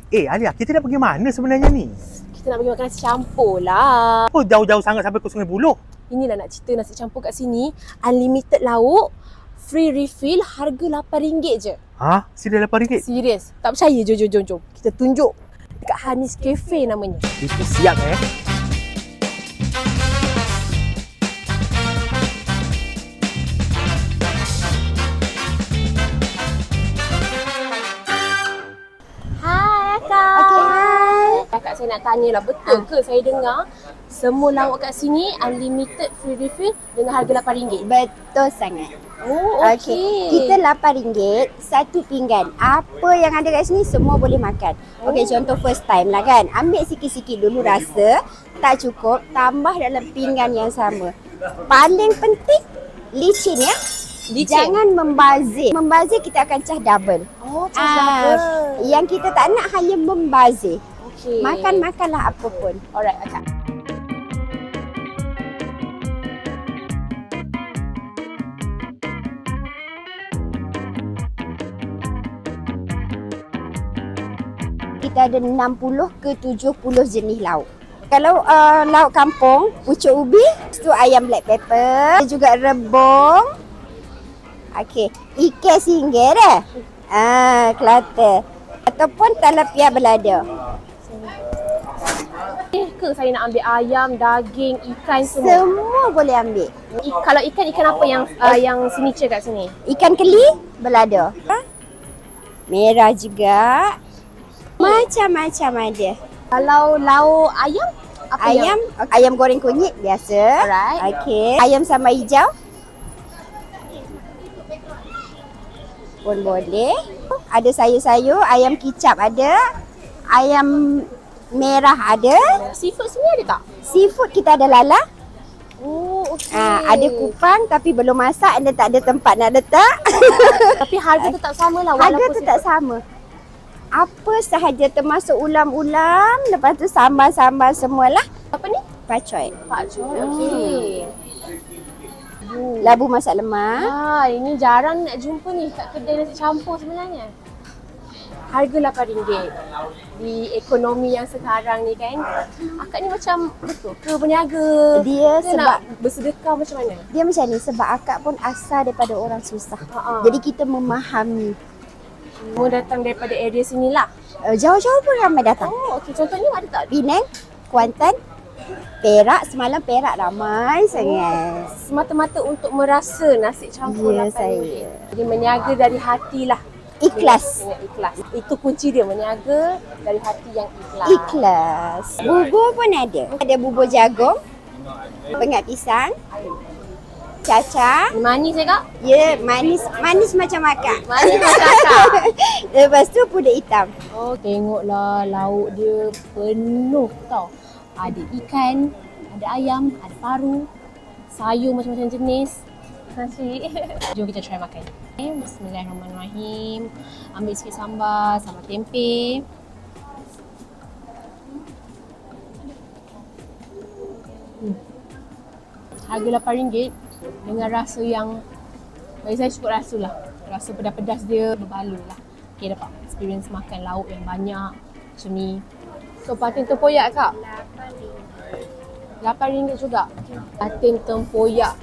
Alia, kita nak pergi mana sebenarnya ni? Kita nak pergi makan nasi campur lah. Oh, jauh-jauh sangat sampai ke Sungai Buloh. Inilah nak cerita nasi campur kat sini. Unlimited lauk, free refill, harga RM8 je. Ha? Sini RM8? Serius. Tak percaya? Jom. Kita tunjuk dekat Hanis Cafe namanya. Itu siap Hai Kak. Okey, hai. Kakak saya nak tanya lah, betul ke saya dengar semua lauk kat sini unlimited free refill dengan harga RM8? Betul sangat. Oh, okey. Kita RM8 satu pinggan. Apa yang ada kat sini semua boleh makan. Okey, contoh first time lah kan. Ambil sikit-sikit dulu rasa, tak cukup, tambah dalam pinggan yang sama. Paling penting licin ya. Licin? Jangan membazir. Membazir kita akan cah double. Oh, double. Yang kita tak nak hanya membazir. Okey. Makan-makanlah apa pun. Alright, Kak. Kita ada 60 ke 70 jenis lauk. Kalau lauk kampung, pucuk ubi, lepas tu ayam black pepper, juga rebung. Okey, ikan singgir dah. Kelata. Ataupun talapia belada. Ke saya nak ambil ayam, daging, ikan semua? Semua boleh ambil. Kalau ikan apa yang signature kat sini? Ikan keli, belada. Merah juga. Macam-macam ada. Kalau lauk ayam? Apa Ayam goreng kunyit biasa. Alright. Okey. Ayam sambal hijau pun boleh. Ada sayur-sayur, ayam kicap ada. Ayam merah ada. Seafood sini ada tak? Seafood kita ada lala. Oh, okey. Ada kupang tapi belum masak dan tak ada tempat nak letak. Tapi harga tetap sama lah Harga walaupun tetap sama. Apa sahaja termasuk ulam-ulam, lepas tu sambal-sambal semualah. Apa ni? Pakcoy. Pakcoy. Okey. Labu masak lemak. Ini jarang nak jumpa ni kat kedai nasi campur sebenarnya. Harga RM8. Di ekonomi yang sekarang ni kan, akak ni macam betul ke berniaga? Dia Ke sebab nak bersedekah macam mana? dia macam ni sebab akak pun asal daripada orang susah. Jadi kita memahami. Semua datang daripada area sini lah. Jauh-jauh pun ramai datang. Oh, okey. Contohnya ada tak? Penang, Kuantan, Perak, semalam Perak ramai sangat. Semata-mata untuk merasa nasi campur Ya, RM8. saya. Jadi meniaga dari hati lah. Ikhlas. Ikhlas. Itu kunci dia, meniaga dari hati yang ikhlas. Ikhlas. Bubur pun ada. Ada bubur jagung, pengat pisang, cacang. Manis ya kak? Ya, manis macam akak. Manis macam kakak. Lepas tu pulut hitam. Oh, tengoklah lauk dia penuh tau. Ada ikan, ada ayam, ada paru, sayur macam-macam jenis. Nasi. Jom kita try makan. Bismillahirrahmanirrahim. Ambil sikit sambal tempe. Harga RM8 dengan rasa yang bagi saya cukup rasa lah. Rasa pedas-pedas dia berbaloi lah. Okay, dapat experience makan lauk yang banyak macam ni. So patin tempoyak kak? RM8 juga. Patin tempoyak.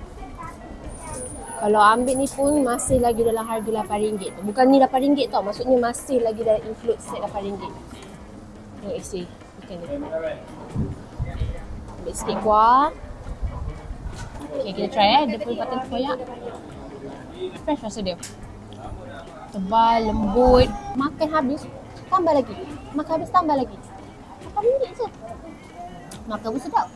Kalau ambil ni pun masih lagi dalam harga RM8. Bukan ni RM8 tau. Maksudnya masih lagi dalam include set RM8. Tengok isi ikan dia. Ambil sikit kuah. Okay, kita try dia punya patin tempoyak. Fresh rasa dia. Tebal, lembut. Makan habis, tambah lagi. Makan habis, tambah lagi. RM8 je. Makan pun sedap.